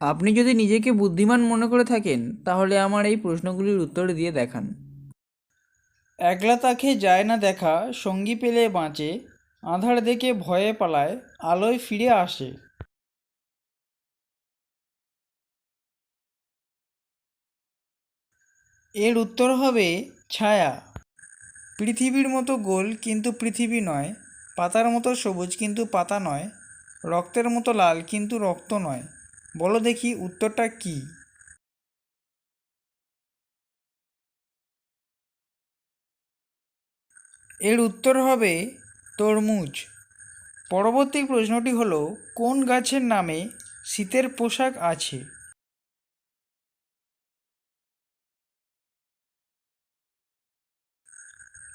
আপনি যদি নিজেকে বুদ্ধিমান মনে করে থাকেন তাহলে আমার এই প্রশ্নগুলির উত্তর দিয়ে দেখান। একলা তাকে যায় না দেখা, সঙ্গী পেলে বাঁচে, আঁধার দেখে ভয়ে পালায়, আলোয় ফিরে আসে। এর উত্তর হবে ছায়া। পৃথিবীর মতো গোল কিন্তু পৃথিবী নয়, পাতার মতো সবুজ কিন্তু পাতা নয়, রক্তের মতো লাল কিন্তু রক্ত নয়। বলো দেখি উত্তরটা কি? এর উত্তর হবে তরমুজ। পরবর্তী প্রশ্নটি হলো, কোন গাছের নামে শীতের পোশাক আছে?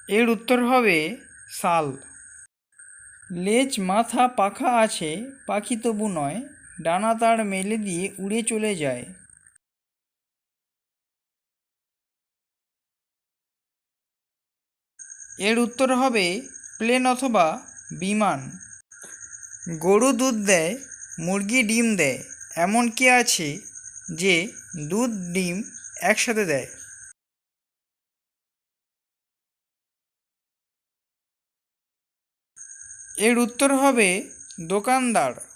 এর উত্তর হবে শাল। লেজ মাথা পাখা আছে, পাখি তবু নয়, ডানা তার মেলে দিয়ে উড়ে চলে যায়। এর উত্তর হবে প্লেন অথবা বিমান। গরু দুধ দেয়, মুরগি ডিম দেয়, এমন কি আছে যে দুধ ডিম একসাথে দেয়? এর উত্তর হবে দোকানদার।